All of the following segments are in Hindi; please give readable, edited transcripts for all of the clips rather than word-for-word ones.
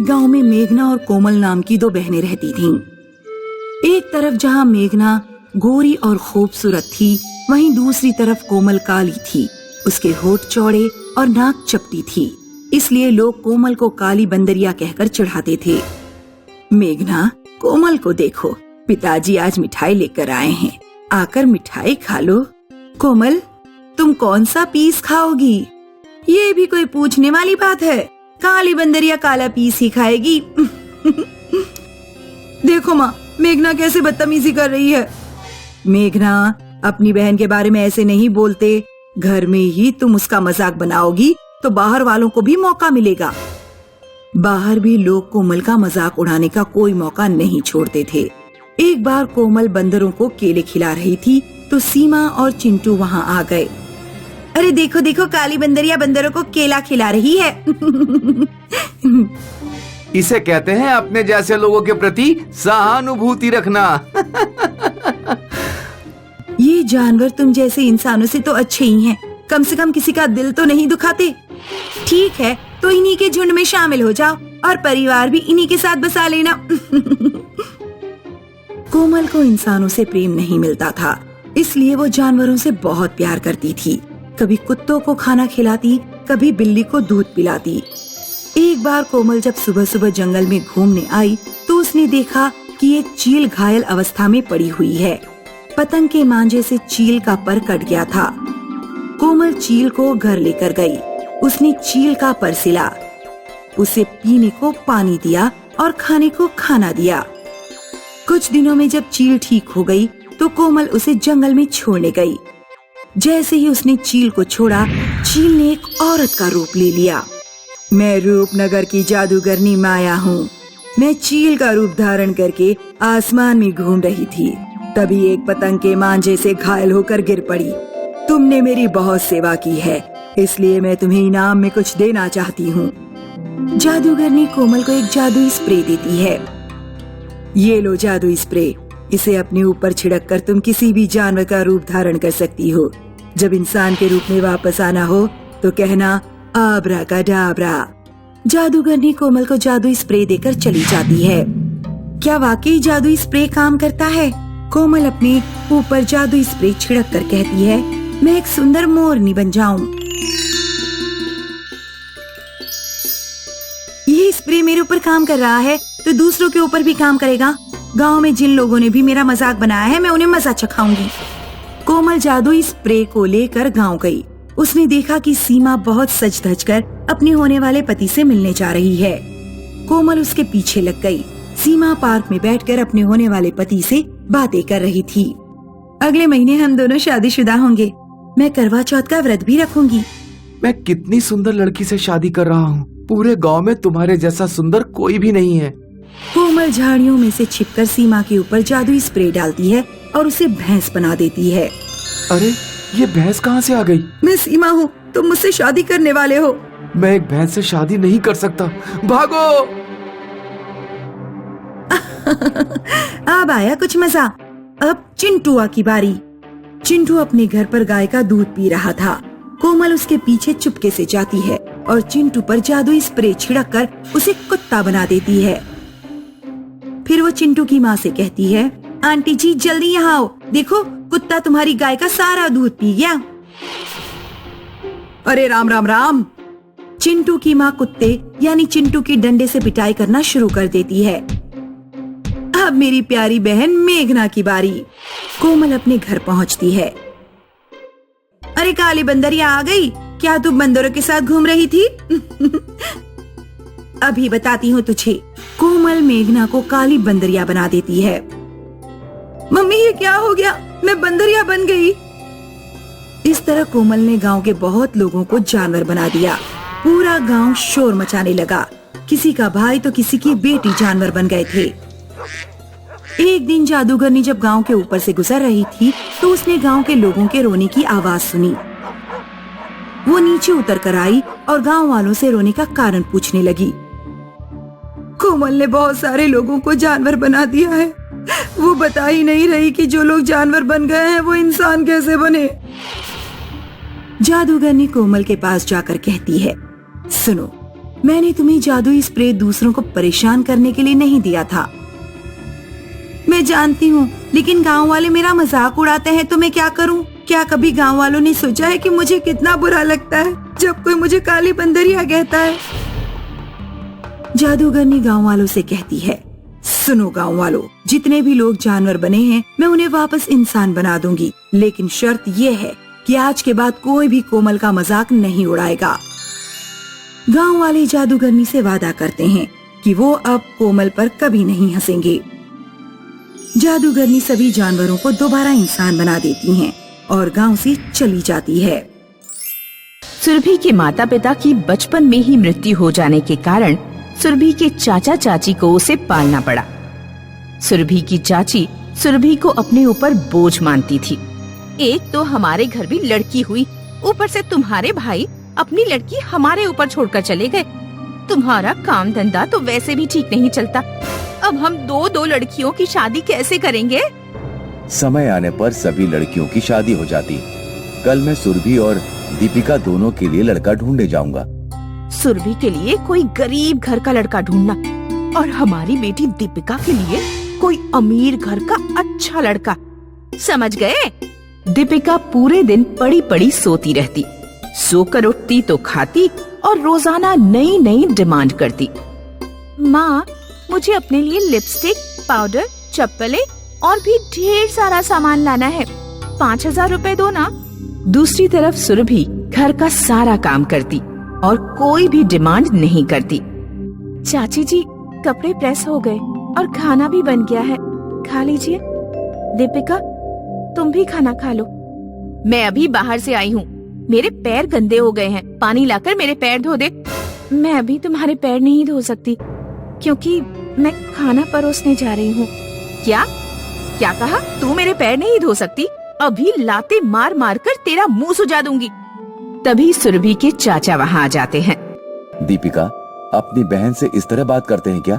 गांव में मेघना और कोमल नाम की दो बहनें रहती थीं। एक तरफ जहां मेघना गोरी और खूबसूरत थी, वहीं दूसरी तरफ कोमल काली थी। उसके होठ चौड़े और नाक चपटी थी, इसलिए लोग कोमल को काली बंदरिया कहकर चिढ़ाते थे। मेघना, कोमल को देखो, पिताजी आज मिठाई लेकर आए हैं, आकर मिठाई खा लो। कोमल, तुम कौन सा पीस खाओगी? ये भी कोई पूछने वाली बात है? काली बंदरिया काला पीस ही खाएगी। देखो माँ, मेघना कैसे बदतमीजी कर रही है। मेघना, अपनी बहन के बारे में ऐसे नहीं बोलते। घर में ही तुम उसका मजाक बनाओगी तो बाहर वालों को भी मौका मिलेगा। बाहर भी लोग कोमल का मजाक उड़ाने का कोई मौका नहीं छोड़ते थे। एक बार कोमल बंदरों को केले खिला रही थी तो सीमा और चिंटू वहाँ आ गए। अरे देखो देखो, काली बंदरिया बंदरों को केला खिला रही है। इसे कहते हैं अपने जैसे लोगों के प्रति सहानुभूति रखना। ये जानवर तुम जैसे इंसानों से तो अच्छे ही हैं, कम से कम किसी का दिल तो नहीं दुखाते। ठीक है, तो इन्हीं के झुंड में शामिल हो जाओ और परिवार भी इन्हीं के साथ बसा लेना। कोमल को इंसानों से प्रेम नहीं मिलता था, इसलिए वो जानवरों से बहुत प्यार करती थी। कभी कुत्तों को खाना खिलाती, कभी बिल्ली को दूध पिलाती। एक बार कोमल जब सुबह सुबह जंगल में घूमने आई तो उसने देखा कि एक चील घायल अवस्था में पड़ी हुई है। पतंग के मांझे से चील का पर कट गया था। कोमल चील को घर लेकर गई। उसने चील का पर सिला, उसे पीने को पानी दिया और खाने को खाना दिया। कुछ दिनों में जब चील ठीक हो गई तो कोमल उसे जंगल में छोड़ने गई। जैसे ही उसने चील को छोड़ा, चील ने एक औरत का रूप ले लिया। मैं रूपनगर की जादूगरनी माया हूँ। मैं चील का रूप धारण करके आसमान में घूम रही थी, तभी एक पतंग के मांझे से घायल होकर गिर पड़ी। तुमने मेरी बहुत सेवा की है, इसलिए मैं तुम्हें इनाम में कुछ देना चाहती हूँ। जादूगरनी कोमल को एक जादुई स्प्रे देती है। ये लो जादुई स्प्रे, इसे अपने ऊपर छिड़क कर तुम किसी भी जानवर का रूप धारण कर सकती हो। जब इंसान के रूप में वापस आना हो तो कहना आब्राकाडाब्रा। जादूगरनी कोमल को जादुई स्प्रे देकर चली जाती है। क्या वाकई जादुई स्प्रे काम करता है? कोमल अपने ऊपर जादुई स्प्रे छिड़क कर कहती है, मैं एक सुंदर मोरनी बन जाऊं। ये स्प्रे मेरे ऊपर काम कर रहा है तो दूसरों के ऊपर भी काम करेगा। गांव में जिन लोगों ने भी मेरा मजाक बनाया है, मैं उन्हें मजा चखाऊंगी। कोमल जादुई स्प्रे को लेकर गांव गई। उसने देखा कि सीमा बहुत सज धज कर अपने होने वाले पति से मिलने जा रही है। कोमल उसके पीछे लग गई। सीमा पार्क में बैठकर अपने होने वाले पति से बातें कर रही थी। अगले महीने हम दोनों शादीशुदा होंगे। मैं करवा चौथ का व्रत भी रखूंगी। मैं कितनी सुंदर लड़की से शादी कर रहा हूँ। पूरे गांव में तुम्हारे जैसा सुंदर कोई भी नहीं है। कोमल झाड़ियों में से छिपकर सीमा के ऊपर जादुई स्प्रे डालती है और उसे भैंस बना देती है। अरे, ये भैंस कहाँ से आ गई? मैं सीमा हूँ, तुम मुझसे शादी करने वाले हो। मैं एक भैंस से शादी नहीं कर सकता, भागो। अब आया कुछ मजा। अब चिंटुआ की बारी। चिंटू अपने घर पर गाय का दूध पी रहा था। कोमल उसके पीछे चुपके से जाती है और चिंटू पर जादुई स्प्रे छिड़क कर उसे कुत्ता बना देती है। फिर वो चिंटू की माँ से कहती है, आंटी जी जल्दी यहाँ आओ, देखो कुत्ता तुम्हारी गाय का सारा दूध पी गया। अरे राम राम राम। चिंटू की माँ कुत्ते यानी चिंटू की डंडे से पिटाई करना शुरू कर देती है। अब मेरी प्यारी बहन मेघना की बारी। कोमल अपने घर पहुँचती है। अरे काली बंदरिया आ गई, क्या तू बंदरों के साथ घूम रही थी? अभी बताती हूँ तुझे। कोमल मेघना को काली बंदरिया बना देती है। मम्मी ये क्या हो गया, मैं बंदरिया बन गई। इस तरह कोमल ने गांव के बहुत लोगों को जानवर बना दिया। पूरा गांव शोर मचाने लगा। किसी का भाई तो किसी की बेटी जानवर बन गए थे। एक दिन जादूगरनी जब गांव के ऊपर से गुजर रही थी तो उसने गांव के लोगों के रोने की आवाज सुनी। वो नीचे उतर कर आई और गांव वालों से रोने का कारण पूछने लगी। कोमल ने बहुत सारे लोगों को जानवर बना दिया है। वो बता ही नहीं रही कि जो लोग जानवर बन गए हैं वो इंसान कैसे बने। जादूगरनी कोमल के पास जाकर कहती है, सुनो, मैंने तुम्हें जादुई स्प्रे दूसरों को परेशान करने के लिए नहीं दिया था। मैं जानती हूँ, लेकिन गांव वाले मेरा मजाक उड़ाते हैं तो मैं क्या करूँ? क्या कभी गांव वालों ने सोचा है कि मुझे कितना बुरा लगता है जब कोई मुझे काली बंदरिया कहता है? जादूगरनी गांव वालों से कहती है, सुनो गांव वालों, जितने भी लोग जानवर बने हैं मैं उन्हें वापस इंसान बना दूंगी, लेकिन शर्त ये है कि आज के बाद कोई भी कोमल का मजाक नहीं उड़ाएगा। गांव वाले जादूगरनी से वादा करते हैं कि वो अब कोमल पर कभी नहीं हंसेंगे। जादूगरनी सभी जानवरों को दोबारा इंसान बना देती हैं और गांव से चली जाती है। सुरभि के माता पिता की बचपन में ही मृत्यु हो जाने के कारण सुरभि के चाचा चाची को उसे पालना पड़ा। सुरभि की चाची सुरभि को अपने ऊपर बोझ मानती थी। एक तो हमारे घर भी लड़की हुई, ऊपर से तुम्हारे भाई अपनी लड़की हमारे ऊपर छोड़कर चले गए। तुम्हारा काम धंधा तो वैसे भी ठीक नहीं चलता। अब हम दो लड़कियों की शादी कैसे करेंगे? समय आने पर सभी लड़कियों की शादी हो जाती। कल मैं सुरभि और दीपिका दोनों के लिए लड़का ढूंढने जाऊंगा। सुरभि के लिए कोई गरीब घर का लड़का ढूंढना और हमारी बेटी दीपिका के लिए कोई अमीर घर का अच्छा लड़का। समझ गए? दीपिका पूरे दिन पड़ी पड़ी सोती रहती, सोकर उठती तो खाती और रोजाना नई नई डिमांड करती। माँ, मुझे अपने लिए लिपस्टिक, पाउडर, चप्पलें और भी ढेर सारा सामान लाना है। 5,000 रुपए दो ना। दूसरी तरफ सुरभि घर का सारा काम करती और कोई भी डिमांड नहीं करती। चाची जी, कपड़े प्रेस हो गए और खाना भी बन गया है, खा लीजिए। दीपिका, तुम भी खाना खा लो। मैं अभी बाहर से आई हूँ, मेरे पैर गंदे हो गए हैं, पानी लाकर मेरे पैर धो दे। मैं अभी तुम्हारे पैर नहीं धो सकती क्योंकि मैं खाना परोसने जा रही हूँ। क्या क्या कहा? तू मेरे पैर नहीं धो सकती? अभी लाते मार मार कर तेरा मुंह सुजा दूंगी। तभी सुरभि के चाचा वहाँ आ जाते हैं। दीपिका, अपनी बहन से इस तरह बात करते हैं क्या?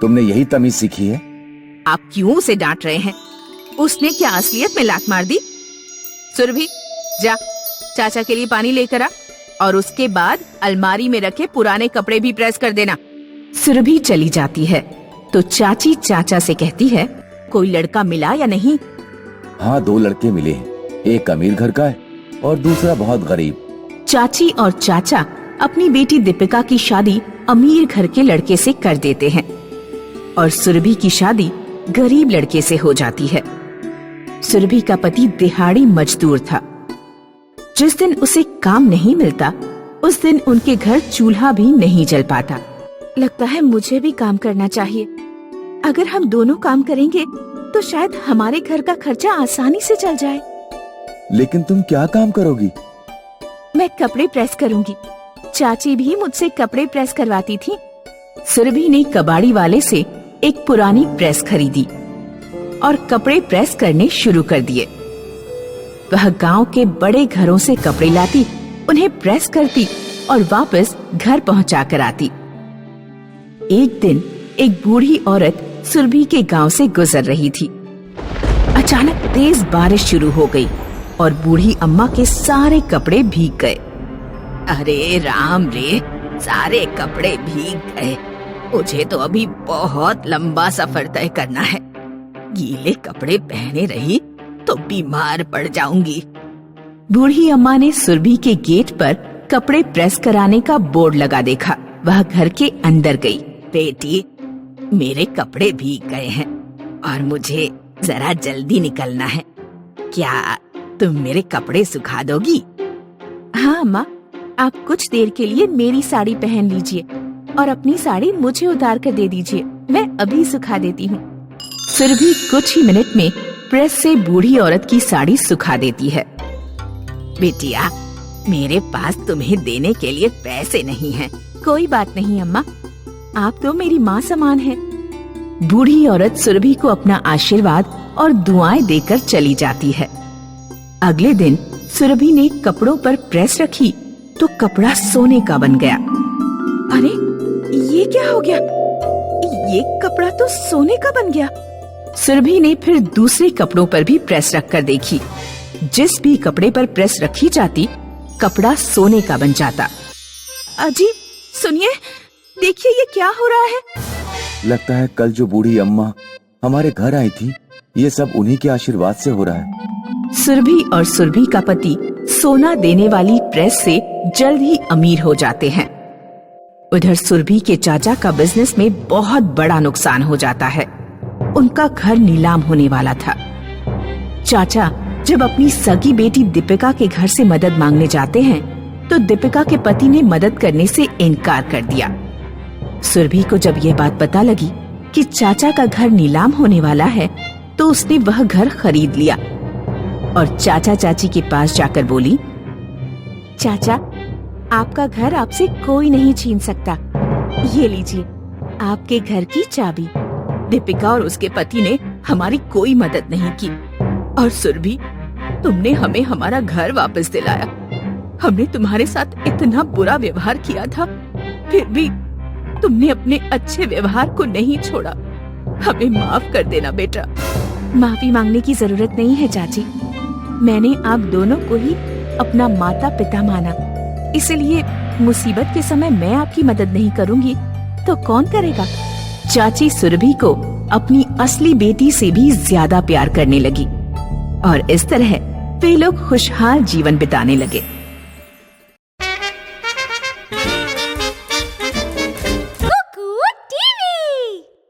तुमने यही तमीज सीखी है? आप क्यों उसे डांट रहे हैं? उसने क्या असलियत में लात मार दी? सुरभि, जा चाचा के लिए पानी लेकर आ और उसके बाद अलमारी में रखे पुराने कपड़े भी प्रेस कर देना। सुरभि चली जाती है तो चाची चाचा से कहती है, कोई लड़का मिला या नहीं? हाँ, 2 लड़के मिले हैं। एक अमीर घर का है और दूसरा बहुत गरीब। चाची और चाचा अपनी बेटी दीपिका की शादी अमीर घर के लड़के से कर देते हैं और सुरभि की शादी गरीब लड़के से हो जाती है। सुरभि का पति दिहाड़ी मजदूर था। जिस दिन उसे काम नहीं मिलता उस दिन उनके घर चूल्हा भी नहीं जल पाता। लगता है मुझे भी काम करना चाहिए। अगर हम दोनों काम करेंगे तो शायद हमारे घर का खर्चा आसानी से चल जाए। लेकिन तुम क्या काम करोगी? मैं कपड़े प्रेस करूंगी। चाची भी मुझसे कपड़े प्रेस करवाती थी। सुरभि ने कबाड़ी वाले से एक पुरानी प्रेस खरीदी और कपड़े प्रेस करने शुरू कर दिए। वह गांव के बड़े घरों से कपड़े लाती, उन्हें प्रेस करती और वापस घर पहुंचा कर आती। एक दिन एक बूढ़ी औरत सुरभि के गांव से गुजर रही थी। अचानक तेज बारिश शुरू हो गई और बूढ़ी अम्मा के सारे कपड़े भीग गए। अरे राम रे, सारे कपड़े भीग गए। मुझे तो अभी बहुत लंबा सफर तय करना है। गीले कपड़े पहने रही तो बीमार पड़ जाऊंगी। बूढ़ी अम्मा ने सुरभि के गेट पर कपड़े प्रेस कराने का बोर्ड लगा देखा। वह घर के अंदर गई। बेटी, मेरे कपड़े भीग गए हैं और मुझे जरा जल्दी निकलना है। क्या तुम मेरे कपड़े सुखा दोगी? हाँ अम्मा, आप कुछ देर के लिए मेरी साड़ी पहन लीजिए और अपनी साड़ी मुझे उतार कर दे दीजिए। मैं अभी सुखा देती हूँ। सुरभि कुछ ही मिनट में प्रेस से बूढ़ी औरत की साड़ी सुखा देती है। बेटिया, मेरे पास तुम्हें देने के लिए पैसे नहीं हैं। कोई बात नहीं अम्मा, आप तो मेरी माँ समान हैं। बूढ़ी औरत सुरभि को अपना आशीर्वाद और दुआएं देकर चली जाती है। अगले दिन सुरभि ने कपड़ों पर प्रेस रखी तो कपड़ा सोने का बन गया। अरे ये क्या हो गया? ये कपड़ा तो सोने का बन गया। सुरभि ने फिर दूसरे कपड़ों पर भी प्रेस रखकर देखी। जिस भी कपड़े पर प्रेस रखी जाती, कपड़ा सोने का बन जाता। अजीब, सुनिए, देखिए ये क्या हो रहा है। लगता है कल जो बूढ़ी अम्मा हमारे घर आई थी, ये सब उन्हीं के आशीर्वाद से हो रहा है। सुरभि और सुरभि का पति सोना देने वाली प्रेस से जल्द ही अमीर हो जाते हैं। उधर सुरभि के चाचा का बिजनेस में बहुत बड़ा नुकसान हो जाता है। उनका घर नीलाम होने वाला था। चाचा जब अपनी सगी बेटी दीपिका के घर से मदद मांगने जाते हैं तो दीपिका के पति ने मदद करने से इनकार कर दिया। सुरभि को जब यह बात पता लगी कि चाचा का घर नीलाम होने वाला है तो उसने वह घर खरीद लिया और चाचा चाची के पास जाकर बोली, चाचा, आपका घर आपसे कोई नहीं छीन सकता। ये लीजिए आपके घर की चाबी। दीपिका और उसके पति ने हमारी कोई मदद नहीं की और सुरभि, तुमने हमें हमारा घर वापस दिलाया। हमने तुम्हारे साथ इतना बुरा व्यवहार किया था, फिर भी तुमने अपने अच्छे व्यवहार को नहीं छोड़ा। हमें माफ कर देना बेटा। माफी मांगने की जरूरत नहीं है चाची। मैंने आप दोनों को ही अपना माता पिता माना, इसलिए मुसीबत के समय मैं आपकी मदद नहीं करूंगी तो कौन करेगा। चाची सुरभि को अपनी असली बेटी से भी ज्यादा प्यार करने लगी और इस तरह वे लोग खुशहाल जीवन बिताने लगे।